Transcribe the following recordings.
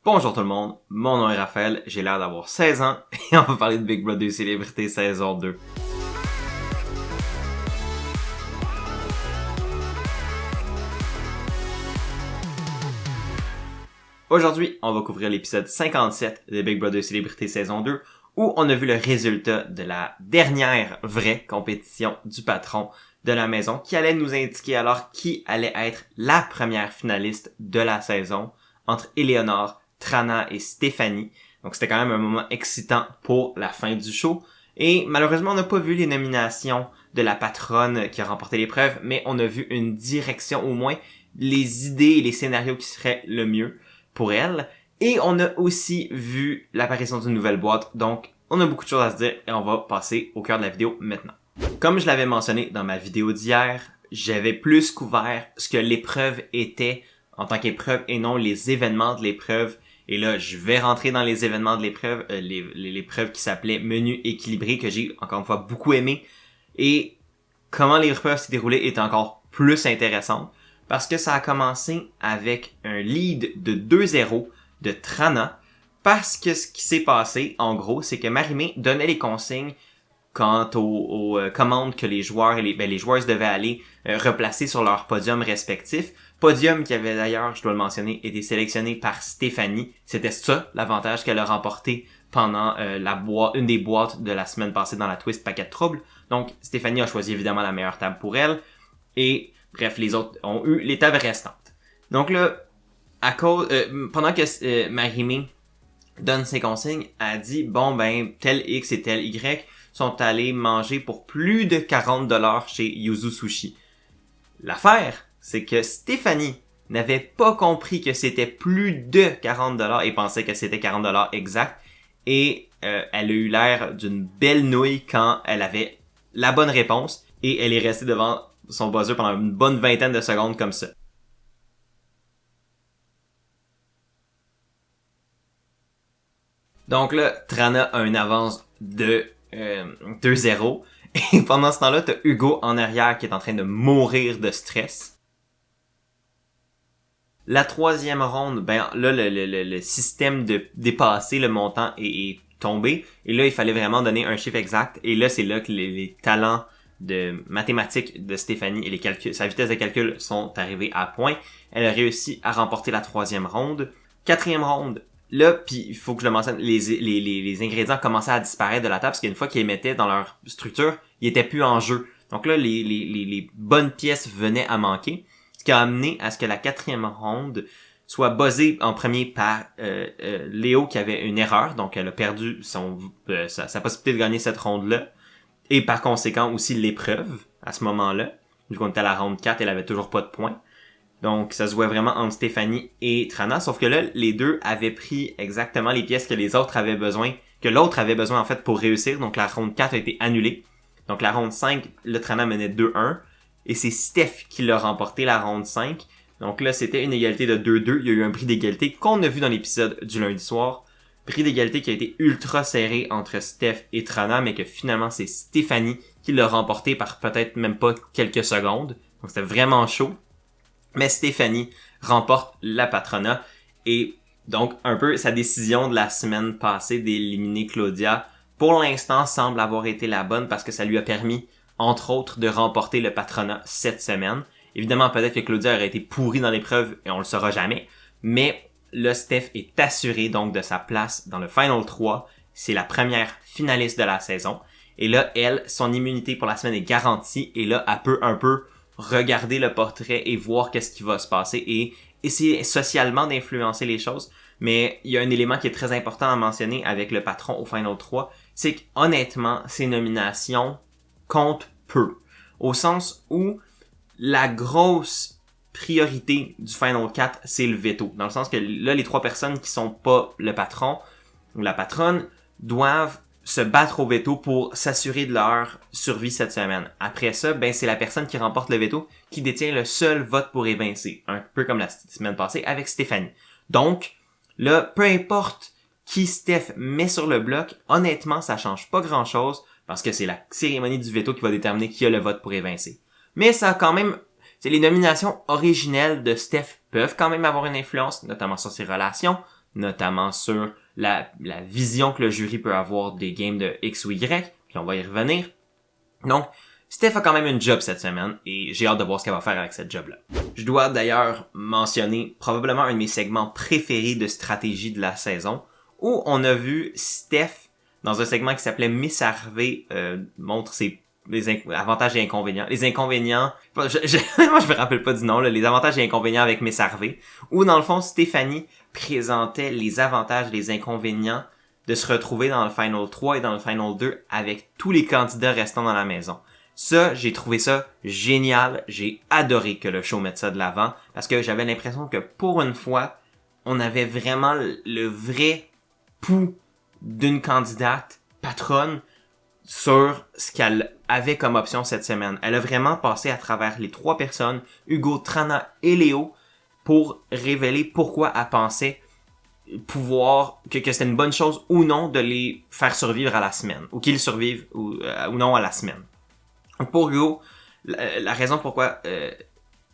Bonjour tout le monde, mon nom est Raphaël, j'ai l'air d'avoir 16 ans et on va parler de Big Brother Célébrité saison 2. Aujourd'hui, on va couvrir l'épisode 57 de Big Brother Célébrité saison 2 où on a vu le résultat de la dernière vraie compétition du patron de la maison qui allait nous indiquer alors qui allait être la première finaliste de la saison entre Éléonore, Trana et Stéphanie. Donc c'était quand même un moment excitant pour la fin du show. Et malheureusement, on n'a pas vu les nominations de la patronne qui a remporté l'épreuve, mais on a vu une direction, au moins les idées et les scénarios qui seraient le mieux pour elle. Et on a aussi vu l'apparition d'une nouvelle boîte. Donc on a beaucoup de choses à se dire et on va passer au cœur de la vidéo maintenant. Comme je l'avais mentionné dans ma vidéo d'hier, j'avais plus couvert ce que l'épreuve était en tant qu'épreuve et non les événements de l'épreuve. Et là, je vais rentrer dans les événements de l'épreuve, l'épreuve qui s'appelait Menu équilibré, que j'ai encore une fois beaucoup aimé. Et comment l'épreuve s'est déroulée est encore plus intéressante, parce que ça a commencé avec un lead de 2-0 de Trana, parce que ce qui s'est passé, en gros, c'est que Marie-Mé donnait les consignes quant aux commandes que les joueurs et les joueuses devaient aller replacer sur leur podium respectif. Podium qui avait d'ailleurs, je dois le mentionner, été sélectionné par Stéphanie. C'était ça l'avantage qu'elle a remporté pendant une des boîtes de la semaine passée dans la Twist Paquet de Troubles. Donc Stéphanie a choisi évidemment la meilleure table pour elle. Et les autres ont eu les tables restantes. Donc là, pendant que Marie-Mé donne ses consignes, elle dit bon ben tel X et tel Y sont allés manger pour plus de 40$ chez Yuzu Sushi. L'affaire, c'est que Stéphanie n'avait pas compris que c'était plus de 40$ et pensait que c'était 40$ exact. Et elle a eu l'air d'une belle nouille quand elle avait la bonne réponse. Et elle est restée devant son buzzer pendant une bonne vingtaine de secondes comme ça. Donc là, Trana a une avance de 2-0. Et pendant ce temps-là, t'as Hugo en arrière qui est en train de mourir de stress. La troisième ronde, ben là, le système de dépasser le montant est tombé. Et là, il fallait vraiment donner un chiffre exact. Et là, c'est là que les talents de mathématiques de Stéphanie et sa vitesse de calcul sont arrivés à point. Elle a réussi à remporter la troisième ronde. Quatrième ronde, là, puis il faut que je le mentionne, les ingrédients commençaient à disparaître de la table parce qu'une fois qu'ils les mettaient dans leur structure, ils étaient plus en jeu. Donc là, les bonnes pièces venaient à manquer, ce qui a amené à ce que la quatrième ronde soit buzzée en premier par Léo qui avait une erreur, donc elle a perdu sa possibilité de gagner cette ronde-là, et par conséquent aussi l'épreuve à ce moment-là. Vu qu'on était à la ronde 4, elle avait toujours pas de points. Donc, ça se voit vraiment entre Stéphanie et Trana, sauf que là, les deux avaient pris exactement les pièces que l'autre avait besoin en fait pour réussir. Donc, la ronde 4 a été annulée. Donc, la ronde 5, le Trana menait 2-1. Et c'est Steph qui l'a remporté la ronde 5. Donc là, c'était une égalité de 2-2. Il y a eu un prix d'égalité qu'on a vu dans l'épisode du lundi soir. Prix d'égalité qui a été ultra serré entre Steph et Trana, mais que finalement, c'est Stéphanie qui l'a remporté par peut-être même pas quelques secondes. Donc, c'était vraiment chaud. Mais Stéphanie remporte la patronat et donc un peu sa décision de la semaine passée d'éliminer Claudia pour l'instant semble avoir été la bonne parce que ça lui a permis entre autres de remporter le patronat cette semaine. Évidemment peut-être que Claudia aurait été pourrie dans l'épreuve et on le saura jamais, mais le Steph est assuré donc de sa place dans le Final 3. C'est la première finaliste de la saison et là elle, son immunité pour la semaine est garantie et là elle peut un peu regarder le portrait et voir qu'est-ce qui va se passer et essayer socialement d'influencer les choses. Mais il y a un élément qui est très important à mentionner avec le patron au Final 3, c'est qu'honnêtement, ces nominations comptent peu. Au sens où la grosse priorité du Final 4, c'est le veto. Dans le sens que là, les trois personnes qui sont pas le patron ou la patronne doivent se battre au veto pour s'assurer de leur survie cette semaine. Après ça, ben c'est la personne qui remporte le veto qui détient le seul vote pour évincer. Un peu comme la semaine passée avec Stéphanie. Donc, là, peu importe qui Steph met sur le bloc, honnêtement, ça change pas grand-chose parce que c'est la cérémonie du veto qui va déterminer qui a le vote pour évincer. Mais ça a quand même... les nominations originelles de Steph peuvent quand même avoir une influence, notamment sur ses relations, notamment sur la vision que le jury peut avoir des games de X ou Y, puis on va y revenir. Donc, Steph a quand même une job cette semaine et j'ai hâte de voir ce qu'elle va faire avec cette job-là. Je dois d'ailleurs mentionner probablement un de mes segments préférés de stratégie de la saison où on a vu Steph dans un segment qui s'appelait Miss Harvey montre les avantages et inconvénients. Les inconvénients, moi je me rappelle pas du nom, là, les avantages et inconvénients avec Miss Harvey, où dans le fond Stéphanie présentait les avantages et les inconvénients de se retrouver dans le Final 3 et dans le Final 2 avec tous les candidats restant dans la maison. Ça, j'ai trouvé ça génial. J'ai adoré que le show mette ça de l'avant parce que j'avais l'impression que pour une fois, on avait vraiment le vrai pouls d'une candidate patronne sur ce qu'elle avait comme option cette semaine. Elle a vraiment passé à travers les 3 personnes, Hugo, Trana et Léo, pour révéler pourquoi elle pensait pouvoir, que c'était une bonne chose ou non de les faire survivre à la semaine, ou qu'ils survivent ou non à la semaine. Pour Hugo, la raison pourquoi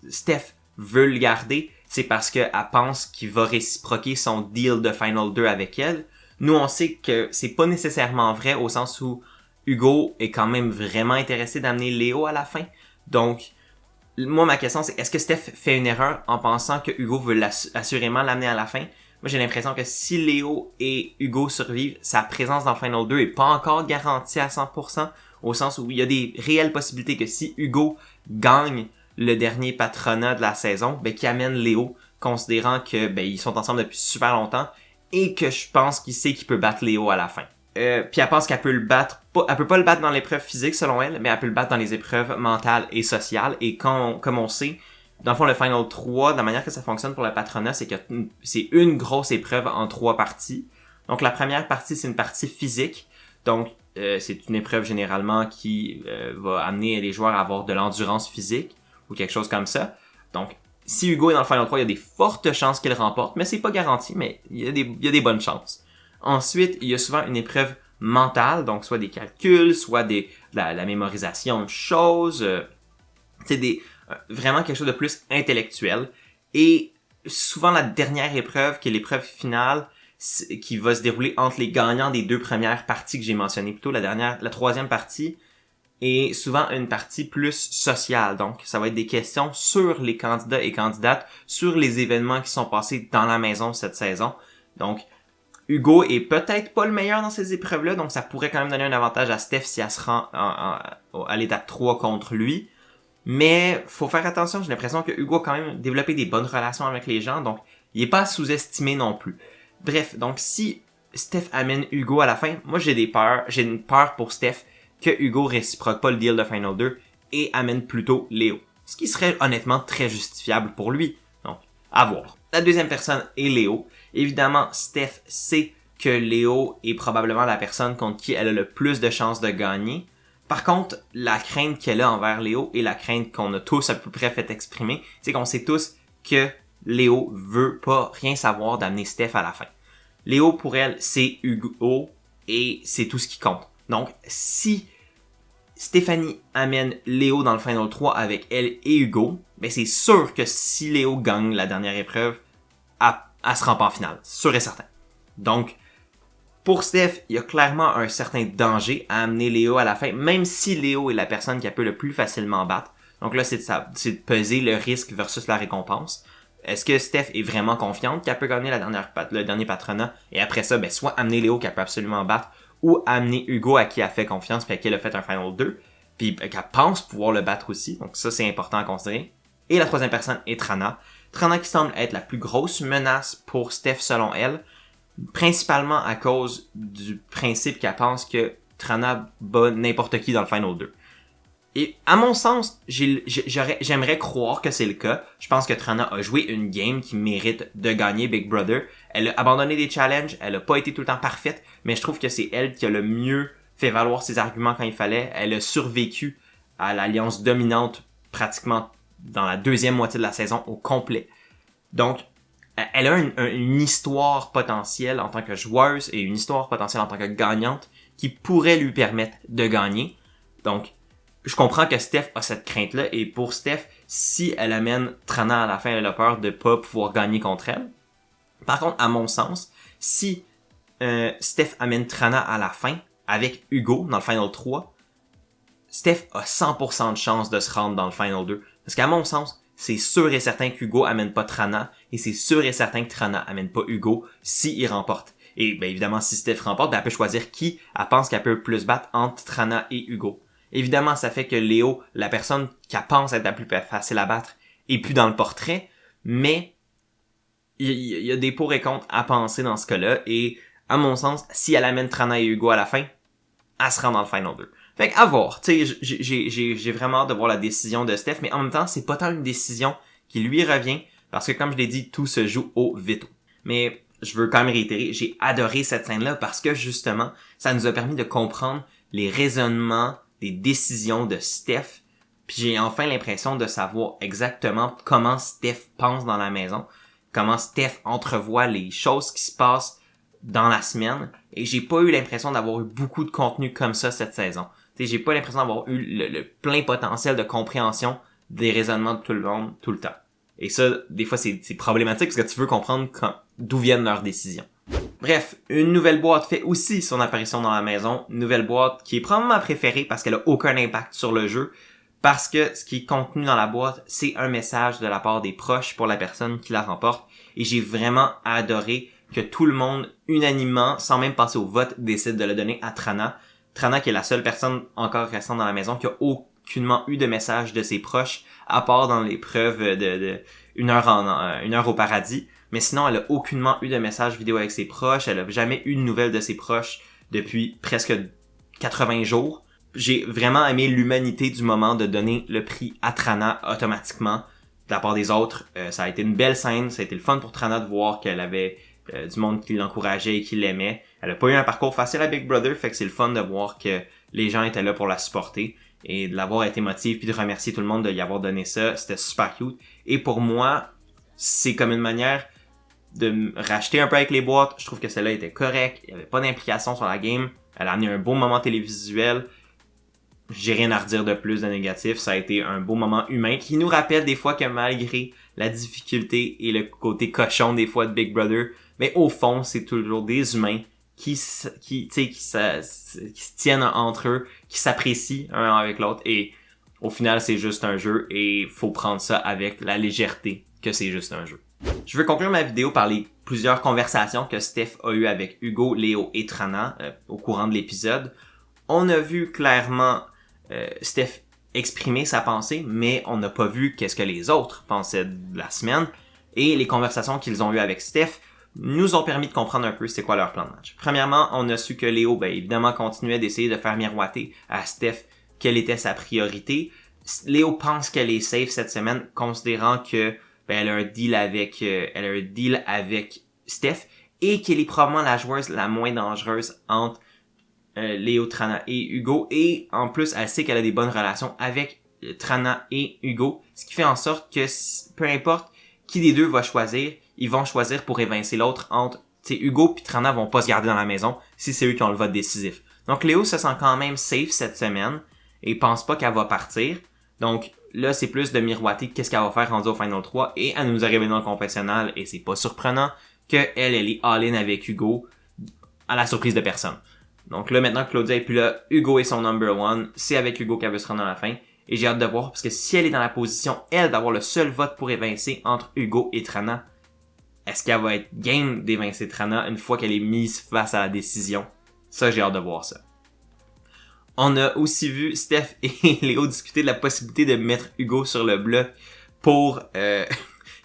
Steph veut le garder, c'est parce qu'elle pense qu'il va réciproquer son deal de Final 2 avec elle. Nous, on sait que c'est pas nécessairement vrai au sens où Hugo est quand même vraiment intéressé d'amener Léo à la fin. Donc, moi, ma question, c'est est-ce que Steph fait une erreur en pensant que Hugo veut assurément l'amener à la fin? Moi, j'ai l'impression que si Léo et Hugo survivent, sa présence dans Final 2 est pas encore garantie à 100%, au sens où il y a des réelles possibilités que si Hugo gagne le dernier patronat de la saison, ben, qu'il amène Léo, considérant que, ben, ils sont ensemble depuis super longtemps, et que je pense qu'il sait qu'il peut battre Léo à la fin. Puis elle pense qu'elle peut le battre, elle peut pas le battre dans l'épreuve physique selon elle, mais elle peut le battre dans les épreuves mentales et sociales, et comme on sait, dans le fond, le Final 3, de la manière que ça fonctionne pour le patronat, c'est que c'est une grosse épreuve en 3 parties. Donc la première partie, c'est une partie physique, donc c'est une épreuve généralement qui va amener les joueurs à avoir de l'endurance physique ou quelque chose comme ça. Donc, si Hugo est dans le Final 3, il y a des fortes chances qu'il remporte, mais c'est pas garanti, mais il y a des bonnes chances. Ensuite, il y a souvent une épreuve mentale, donc soit des calculs, soit de la mémorisation de choses, vraiment quelque chose de plus intellectuel. Et souvent la dernière épreuve, qui est l'épreuve finale, qui va se dérouler entre les gagnants des 2 premières parties que j'ai mentionnées plus tôt. La 3e partie est souvent une partie plus sociale. Donc, ça va être des questions sur les candidats et candidates, sur les événements qui sont passés dans la maison cette saison. Donc, Hugo est peut-être pas le meilleur dans ces épreuves-là, donc ça pourrait quand même donner un avantage à Steph si elle se rend à l'étape 3 contre lui. Mais faut faire attention, j'ai l'impression que Hugo a quand même développé des bonnes relations avec les gens, donc il est pas sous-estimé non plus. Bref, donc si Steph amène Hugo à la fin, moi j'ai une peur pour Steph que Hugo réciproque pas le deal de Final 2 et amène plutôt Léo. Ce qui serait honnêtement très justifiable pour lui. Donc, à voir. La deuxième personne est Léo. Évidemment, Steph sait que Léo est probablement la personne contre qui elle a le plus de chances de gagner. Par contre, la crainte qu'elle a envers Léo et la crainte qu'on a tous à peu près fait exprimer, c'est qu'on sait tous que Léo veut pas rien savoir d'amener Steph à la fin. Léo, pour elle, c'est Hugo et c'est tout ce qui compte. Donc, si Stéphanie amène Léo dans le Final 3 avec elle et Hugo, ben c'est sûr que si Léo gagne la dernière épreuve, elle se rend pas en finale. Sûr et certain. Donc, pour Steph, il y a clairement un certain danger à amener Léo à la fin, même si Léo est la personne qui peut le plus facilement battre. Donc là, c'est de peser le risque versus la récompense. Est-ce que Steph est vraiment confiante qu'elle peut gagner le dernier patronat? Et après ça, ben, soit amener Léo qu'elle peut absolument battre, ou amener Hugo à qui elle fait confiance puis à qui elle a fait un Final 2, puis qu'elle pense pouvoir le battre aussi. Donc ça, c'est important à considérer. Et la troisième personne est Trana. Trana qui semble être la plus grosse menace pour Steph selon elle, principalement à cause du principe qu'elle pense que Trana bat n'importe qui dans le Final 2. Et à mon sens, j'aimerais croire que c'est le cas. Je pense que Trana a joué une game qui mérite de gagner Big Brother. Elle a abandonné des challenges, elle a pas été tout le temps parfaite, mais je trouve que c'est elle qui a le mieux fait valoir ses arguments quand il fallait. Elle a survécu à l'alliance dominante pratiquement dans la deuxième moitié de la saison au complet. Donc, elle a une histoire potentielle en tant que joueuse et une histoire potentielle en tant que gagnante qui pourrait lui permettre de gagner. Donc, je comprends que Steph a cette crainte-là, et pour Steph, si elle amène Trana à la fin, elle a peur de pas pouvoir gagner contre elle. Par contre, à mon sens, Si Steph amène Trana à la fin, avec Hugo dans le Final 3, Steph a 100% de chance de se rendre dans le Final 2. Parce qu'à mon sens, c'est sûr et certain qu'Hugo amène pas Trana, et c'est sûr et certain que Trana amène pas Hugo s'il remporte. Et bien évidemment, si Steph remporte, ben, elle peut choisir qui elle pense qu'elle peut plus battre entre Trana et Hugo. Évidemment, ça fait que Léo, la personne qu'elle pense être la plus facile à battre, est plus dans le portrait, mais il y a des pour et contre à penser dans ce cas-là, et à mon sens, si elle amène Trana et Hugo à la fin, elle se rend dans le Final 2. Fait qu'à voir, tu sais, j'ai vraiment hâte de voir la décision de Steph, mais en même temps, c'est pas tant une décision qui lui revient, parce que comme je l'ai dit, tout se joue au veto. Mais je veux quand même réitérer, j'ai adoré cette scène-là parce que justement, ça nous a permis de comprendre les raisonnements des décisions de Steph, puis j'ai enfin l'impression de savoir exactement comment Steph pense dans la maison, comment Steph entrevoit les choses qui se passent dans la semaine, et j'ai pas eu l'impression d'avoir eu beaucoup de contenu comme ça cette saison. T'sais, j'ai pas l'impression d'avoir eu le plein potentiel de compréhension des raisonnements de tout le monde tout le temps. Et ça, des fois, c'est problématique parce que tu veux comprendre d'où viennent leurs décisions. Bref, une nouvelle boîte fait aussi son apparition dans la maison. Une nouvelle boîte qui est probablement ma préférée parce qu'elle a aucun impact sur le jeu. Parce que ce qui est contenu dans la boîte, c'est un message de la part des proches pour la personne qui la remporte. Et j'ai vraiment adoré que tout le monde, unanimement, sans même passer au vote, décide de le donner à Trana. Trana qui est la seule personne encore restante dans la maison qui a aucunement eu de message de ses proches, à part dans l'épreuve de une heure au paradis. Mais sinon, elle a aucunement eu de message vidéo avec ses proches. Elle a jamais eu de nouvelles de ses proches depuis presque 80 jours. J'ai vraiment aimé l'humanité du moment de donner le prix à Trana automatiquement de la part des autres. Ça a été une belle scène. Ça a été le fun pour Trana de voir qu'elle avait du monde qui l'encourageait et qui l'aimait. Elle a pas eu un parcours facile à Big Brother, fait que c'est le fun de voir que les gens étaient là pour la supporter et de l'avoir été émotive puis de remercier tout le monde de y avoir donné ça. C'était super cute. Et pour moi, c'est comme une manière de me racheter un peu avec les boîtes. Je trouve que celle-là était correcte. Il y avait pas d'implication sur la game. Elle a amené un beau moment télévisuel. J'ai rien à redire de plus de négatif. Ça a été un beau moment humain qui nous rappelle des fois que malgré la difficulté et le côté cochon des fois de Big Brother, mais au fond, c'est toujours des humains qui se tiennent entre eux, qui s'apprécient un avec l'autre, et au final, c'est juste un jeu et faut prendre ça avec la légèreté que c'est juste un jeu. Je veux conclure ma vidéo par les plusieurs conversations que Steph a eues avec Hugo, Léo et Trana au courant de l'épisode. On a vu clairement Steph exprimer sa pensée, mais on n'a pas vu qu'est-ce que les autres pensaient de la semaine. Et les conversations qu'ils ont eues avec Steph nous ont permis de comprendre un peu c'est quoi leur plan de match. Premièrement, on a su que Léo, évidemment, continuait d'essayer de faire miroiter à Steph quelle était sa priorité. Léo pense qu'elle est safe cette semaine, considérant que elle a un deal avec Steph et qu'elle est probablement la joueuse la moins dangereuse entre Léo, Trana et Hugo, et en plus elle sait qu'elle a des bonnes relations avec Trana et Hugo, ce qui fait en sorte que peu importe qui des deux va choisir, ils vont choisir pour évincer l'autre entre Hugo puis Trana vont pas se garder dans la maison si c'est eux qui ont le vote décisif. Donc Léo se sent quand même safe cette semaine et pense pas qu'elle va partir. Donc là, c'est plus de miroiter qu'est-ce qu'elle va faire rendu au Final 3 et elle nous a révélé dans le confessionnal et c'est pas surprenant qu'elle est all-in avec Hugo à la surprise de personne. Donc là, maintenant que Claudia est plus là, Hugo est son number one. C'est avec Hugo qu'elle veut se rendre à la fin. Et j'ai hâte de voir parce que si elle est dans la position, elle, d'avoir le seul vote pour évincer entre Hugo et Trana, est-ce qu'elle va être game d'évincer Trana une fois qu'elle est mise face à la décision? Ça, j'ai hâte de voir ça. On a aussi vu Steph et Léo discuter de la possibilité de mettre Hugo sur le bloc pour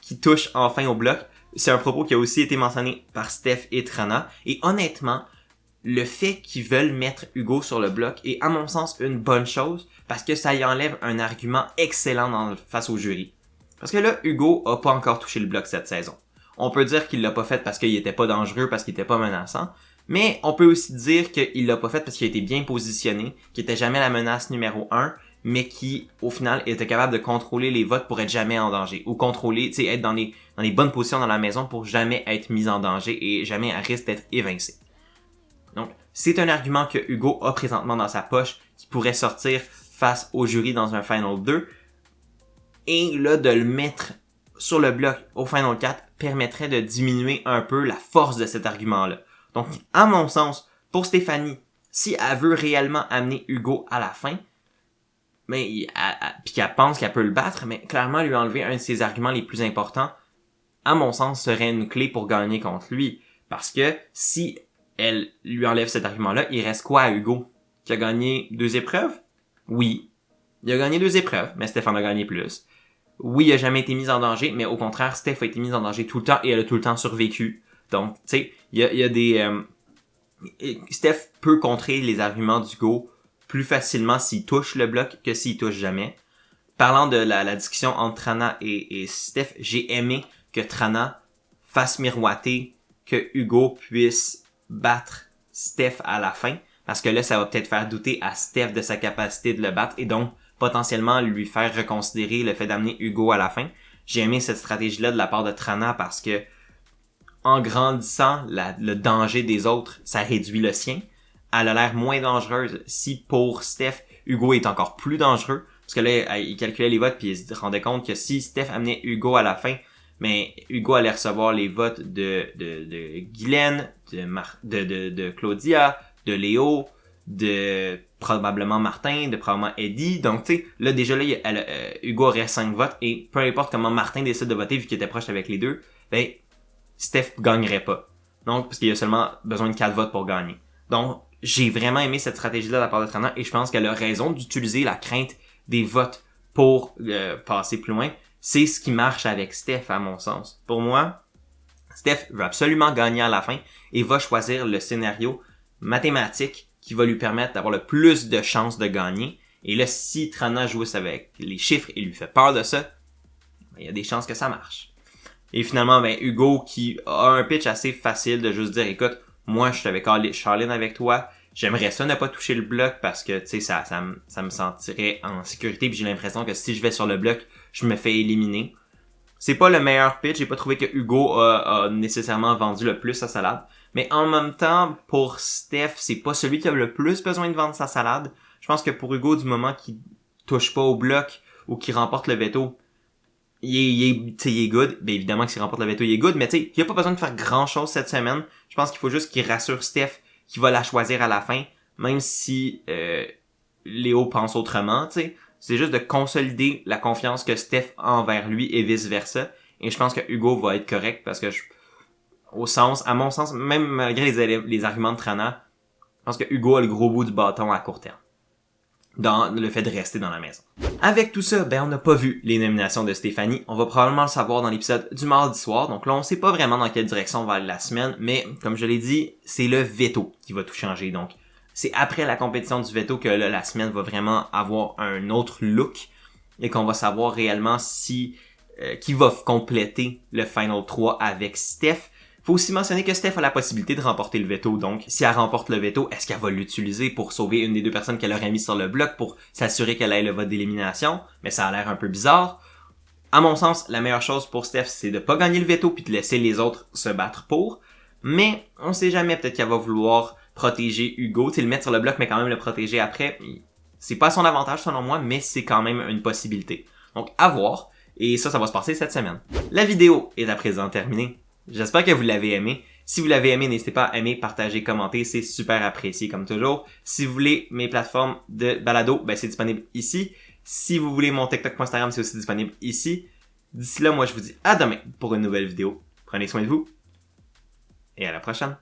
qu'il touche enfin au bloc. C'est un propos qui a aussi été mentionné par Steph et Trana. Et honnêtement, le fait qu'ils veulent mettre Hugo sur le bloc est à mon sens une bonne chose parce que ça y enlève un argument excellent face au jury. Parce que là, Hugo a pas encore touché le bloc cette saison. On peut dire qu'il l'a pas fait parce qu'il était pas dangereux, parce qu'il était pas menaçant. Mais on peut aussi dire qu'il l'a pas fait parce qu'il a été bien positionné, qu'il était jamais la menace numéro 1, mais qui, au final, était capable de contrôler les votes pour être jamais en danger. Ou contrôler, être dans les bonnes positions dans la maison pour jamais être mis en danger et jamais à risque d'être évincé. Donc, c'est un argument que Hugo a présentement dans sa poche, qui pourrait sortir face au jury dans un Final 2. Et là, de le mettre sur le bloc au Final 4 permettrait de diminuer un peu la force de cet argument-là. Donc, à mon sens, pour Stéphanie, si elle veut réellement amener Hugo à la fin, mais puis qu'elle pense qu'elle peut le battre, mais clairement lui enlever un de ses arguments les plus importants, à mon sens, serait une clé pour gagner contre lui. Parce que si elle lui enlève cet argument-là, il reste quoi à Hugo? Qui a gagné 2 épreuves? Oui. Il a gagné 2 épreuves, mais Stéphane a gagné plus. Oui, il a jamais été mis en danger, mais au contraire, Steph a été mise en danger tout le temps et elle a tout le temps survécu. Donc, tu sais, il y a des... Steph peut contrer les arguments d'Hugo plus facilement s'il touche le bloc que s'il touche jamais. Parlant de la discussion entre Trana et Steph, j'ai aimé que Trana fasse miroiter que Hugo puisse battre Steph à la fin, parce que là, ça va peut-être faire douter à Steph de sa capacité de le battre et donc potentiellement lui faire reconsidérer le fait d'amener Hugo à la fin. J'ai aimé cette stratégie-là de la part de Trana parce que en grandissant, le danger des autres, ça réduit le sien. Elle a l'air moins dangereuse si pour Steph, Hugo est encore plus dangereux. Parce que là, il calculait les votes puis il se rendait compte que si Steph amenait Hugo à la fin, mais Hugo allait recevoir les votes de Guylaine, de Claudia, de Léo, de probablement Martin, de probablement Eddie. Donc, tu sais, là, déjà, là, Hugo aurait 5 votes et peu importe comment Martin décide de voter vu qu'il était proche avec les deux, ben, Steph gagnerait pas. Donc, parce qu'il y a seulement besoin de 4 votes pour gagner. Donc, j'ai vraiment aimé cette stratégie-là de la part de Trana et je pense qu'elle a raison d'utiliser la crainte des votes pour passer plus loin. C'est ce qui marche avec Steph, à mon sens. Pour moi, Steph veut absolument gagner à la fin et va choisir le scénario mathématique qui va lui permettre d'avoir le plus de chances de gagner. Et là, si Trana joue avec les chiffres et lui fait peur de ça, il y a des chances que ça marche. Et finalement, ben, Hugo qui a un pitch assez facile de juste dire, écoute, moi, je t'avais callé Charline avec toi, j'aimerais ça ne pas toucher le bloc parce que, tu sais, ça me sentirait en sécurité puis j'ai l'impression que si je vais sur le bloc, je me fais éliminer. C'est pas le meilleur pitch, j'ai pas trouvé que Hugo a nécessairement vendu le plus sa salade. Mais en même temps, pour Steph, c'est pas celui qui a le plus besoin de vendre sa salade. Je pense que pour Hugo, du moment qu'il touche pas au bloc ou qu'il remporte le veto, il est good. Ben évidemment que s'il remporte le veto, il est good, mais tu sais, il a pas besoin de faire grand chose cette semaine. Je pense qu'il faut juste qu'il rassure Steph qu'il va la choisir à la fin, même si Léo pense autrement, tu sais. C'est juste de consolider la confiance que Steph a envers lui et vice versa. Et je pense que Hugo va être correct parce que à mon sens, même malgré les arguments de Trana, je pense que Hugo a le gros bout du bâton à court terme. Dans le fait de rester dans la maison. Avec tout ça, ben on n'a pas vu les nominations de Stéphanie. On va probablement le savoir dans l'épisode du mardi soir. Donc là, on sait pas vraiment dans quelle direction va aller la semaine, mais comme je l'ai dit, c'est le veto qui va tout changer. Donc c'est après la compétition du veto que là, la semaine va vraiment avoir un autre look et qu'on va savoir réellement si qui va compléter le Final 3 avec Steph. Faut aussi mentionner que Steph a la possibilité de remporter le veto, donc si elle remporte le veto, est-ce qu'elle va l'utiliser pour sauver une des deux personnes qu'elle aurait mis sur le bloc pour s'assurer qu'elle ait le vote d'élimination? Mais ça a l'air un peu bizarre. À mon sens, la meilleure chose pour Steph, c'est de pas gagner le veto puis de laisser les autres se battre pour. Mais on sait jamais, peut-être qu'elle va vouloir protéger Hugo, tu sais, le mettre sur le bloc mais quand même le protéger après. C'est pas à son avantage selon moi, mais c'est quand même une possibilité. Donc à voir, et ça va se passer cette semaine. La vidéo est à présent terminée. J'espère que vous l'avez aimé. Si vous l'avez aimé, n'hésitez pas à aimer, partager, commenter. C'est super apprécié comme toujours. Si vous voulez mes plateformes de balado, ben c'est disponible ici. Si vous voulez mon TikTok, mon Instagram, c'est aussi disponible ici. D'ici là, moi je vous dis à demain pour une nouvelle vidéo. Prenez soin de vous et à la prochaine.